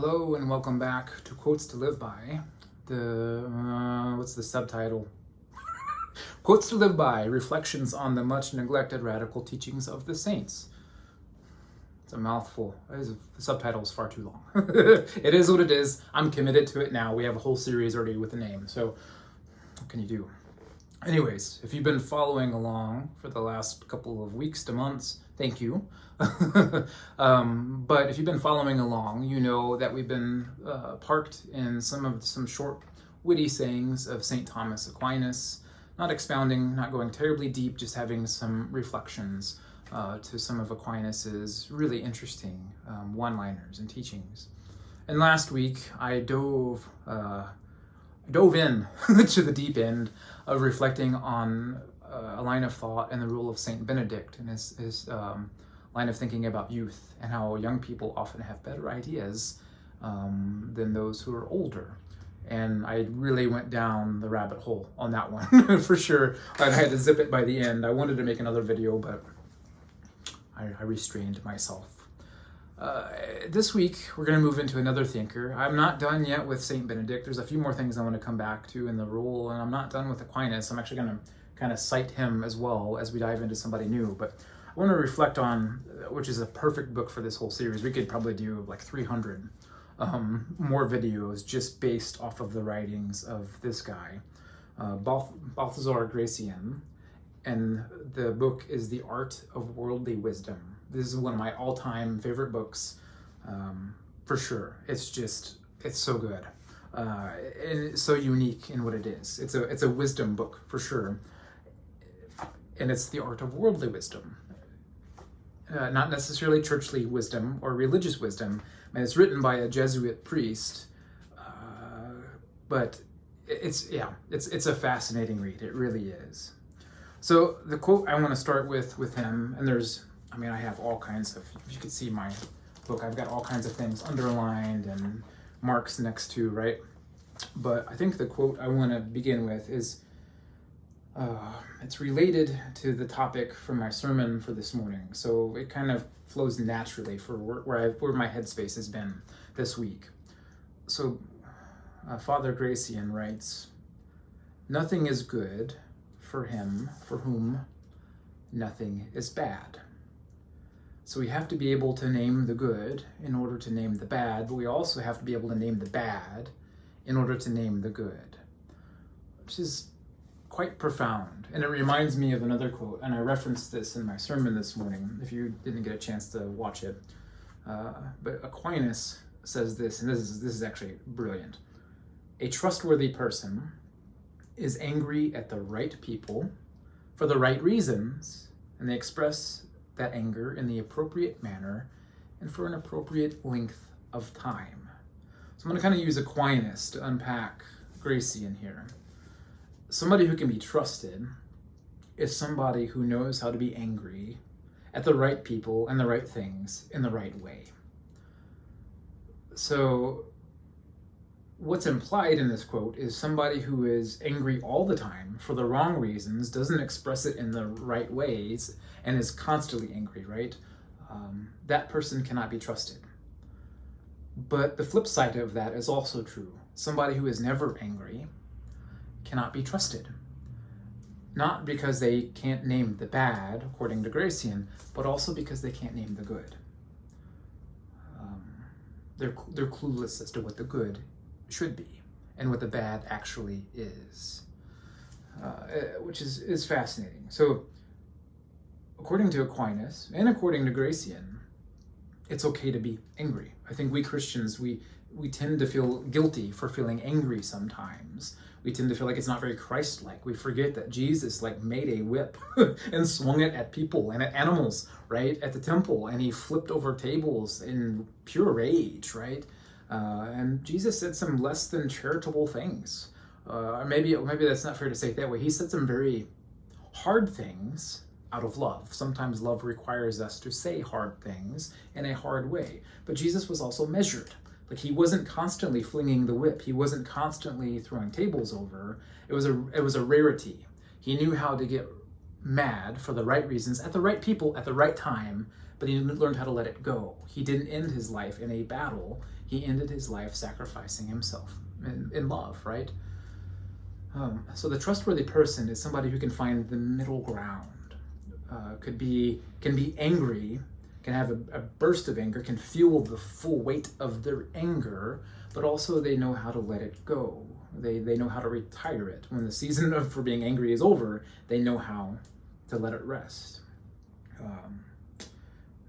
Hello and welcome back to Quotes to Live By. What's the subtitle? Quotes to Live By, Reflections on the Much Neglected Radical Teachings of the Saints. It's a mouthful. The subtitle is far too long. It is what it is. I'm committed to it now. We have a whole series already with a name, so what can you do? Anyways, if you've been following along for the last couple of weeks to months, thank you. But if you've been following along, you know that we've been parked in some short, witty sayings of St. Thomas Aquinas, not expounding, not going terribly deep, just having some reflections to some of Aquinas's really interesting one-liners and teachings. And last week, I dove in to the deep end of reflecting on a line of thought and the rule of Saint Benedict and his line of thinking about youth and how young people often have better ideas than those who are older. And I really went down the rabbit hole on that one for sure. I had to zip it by the end. I wanted to make another video, but I restrained myself. This week, we're going to move into another thinker. I'm not done yet with St. Benedict. There's a few more things I want to come back to in the rule, and I'm not done with Aquinas. I'm actually going to kind of cite him as well as we dive into somebody new. But I want to reflect on, which is a perfect book for this whole series. We could probably do like 300 more videos just based off of the writings of this guy, Baltasar Gracian. And the book is The Art of Worldly Wisdom. This is one of my all-time favorite books, for sure. It's so good. And it's so unique in what it is. It's a wisdom book, for sure. And it's the art of worldly wisdom. Not necessarily churchly wisdom or religious wisdom. I mean, it's written by a Jesuit priest, but it's a fascinating read. It really is. So the quote I want to start with him, and I have all kinds of, if you could see my book, I've got all kinds of things underlined and marks next to, right? But I think the quote I want to begin with is, it's related to the topic for my sermon for this morning. So it kind of flows naturally for where my headspace has been this week. So Father Gracian writes, "Nothing is good for him for whom nothing is bad." So we have to be able to name the good in order to name the bad, but we also have to be able to name the bad in order to name the good, which is quite profound. And it reminds me of another quote, and I referenced this in my sermon this morning, if you didn't get a chance to watch it. But Aquinas says this, and this is actually brilliant. "A trustworthy person is angry at the right people for the right reasons, and they express that anger in the appropriate manner and for an appropriate length of time." So I'm going to kind of use Aquinas to unpack Gracian here. Somebody who can be trusted is somebody who knows how to be angry at the right people and the right things in the right way. So what's implied in this quote is somebody who is angry all the time for the wrong reasons, doesn't express it in the right ways, and is constantly angry, right? That person cannot be trusted. But the flip side of that is also true. Somebody who is never angry cannot be trusted. Not because they can't name the bad, according to Gracian, but also because they can't name the good. They're clueless as to what the good should be and what the bad actually is, which is fascinating. So according to Aquinas and according to Gracian, it's okay to be angry. I think we Christians, we tend to feel guilty for feeling angry sometimes. We tend to feel like it's not very Christ-like. We forget that Jesus made a whip and swung it at people and at animals, right, at the temple, and he flipped over tables in pure rage, right? And Jesus said some less than charitable things. Maybe that's not fair to say it that way. He said some very hard things out of love. Sometimes love requires us to say hard things in a hard way. But Jesus was also measured. He wasn't constantly flinging the whip. He wasn't constantly throwing tables over. It was a rarity. He knew how to get mad for the right reasons, at the right people, at the right time, but he learned how to let it go. He didn't end his life in a battle. He ended his life sacrificing himself in love, right? So the trustworthy person is somebody who can find the middle ground. Can be angry, can have a burst of anger, can feel the full weight of their anger, but also they know how to let it go. They know how to retire it. When the season for being angry is over, they know how to let it rest.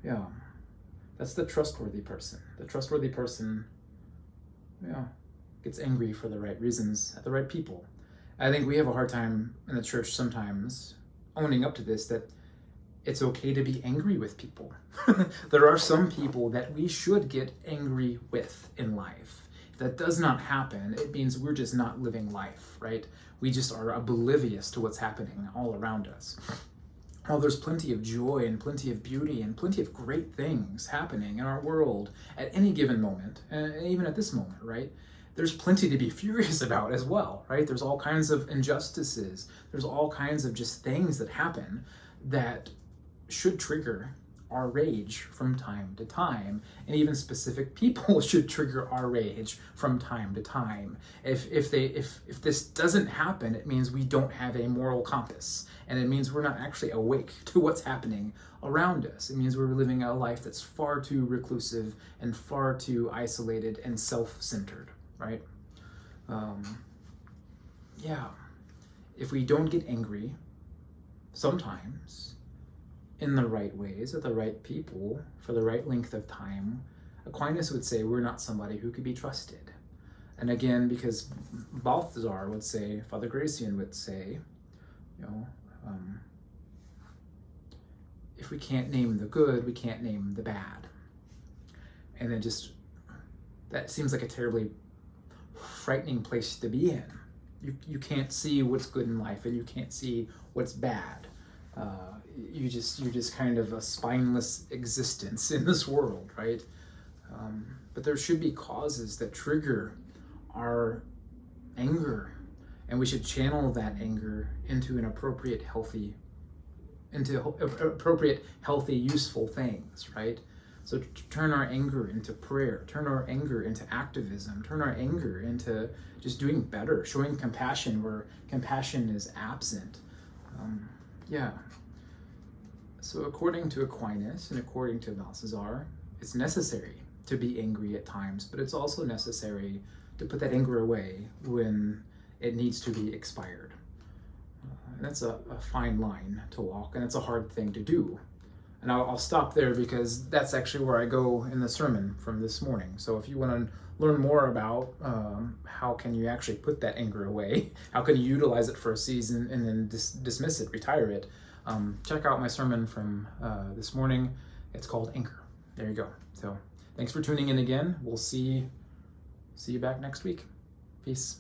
Yeah, that's the trustworthy person. The trustworthy person, gets angry for the right reasons at the right people. I think we have a hard time in the church sometimes owning up to this, that it's okay to be angry with people. There are some people that we should get angry with in life. If that does not happen, it means we're just not living life, right? We just are oblivious to what's happening all around us. While there's plenty of joy and plenty of beauty and plenty of great things happening in our world at any given moment, and even at this moment, right? There's plenty to be furious about as well, right? There's all kinds of injustices. There's all kinds of just things that happen that should trigger our rage from time to time, and even specific people should trigger our rage from time to time. If this doesn't happen, it means we don't have a moral compass, and it means we're not actually awake to what's happening around us. It means we're living a life that's far too reclusive and far too isolated and self-centered, right? If we don't get angry sometimes in the right ways, at the right people, for the right length of time, Aquinas would say we're not somebody who could be trusted. And again, because Baltasar would say, Father Gracian would say, if we can't name the good, we can't name the bad. And then that seems like a terribly frightening place to be in. You can't see what's good in life, and you can't see what's bad. You're just kind of a spineless existence in this world, right? But there should be causes that trigger our anger, and we should channel that anger into appropriate, healthy, useful things, right? So turn our anger into prayer, turn our anger into activism, turn our anger into just doing better, showing compassion where compassion is absent. So according to Aquinas and according to Baltasar, it's necessary to be angry at times, but it's also necessary to put that anger away when it needs to be expired. And that's a fine line to walk, and it's a hard thing to do. And I'll stop there because that's actually where I go in the sermon from this morning. So if you want to learn more about how can you actually put that anger away, how can you utilize it for a season and then dismiss it, retire it, check out my sermon from this morning. It's called Anchor. There you go. So thanks for tuning in again. We'll see you back next week. Peace.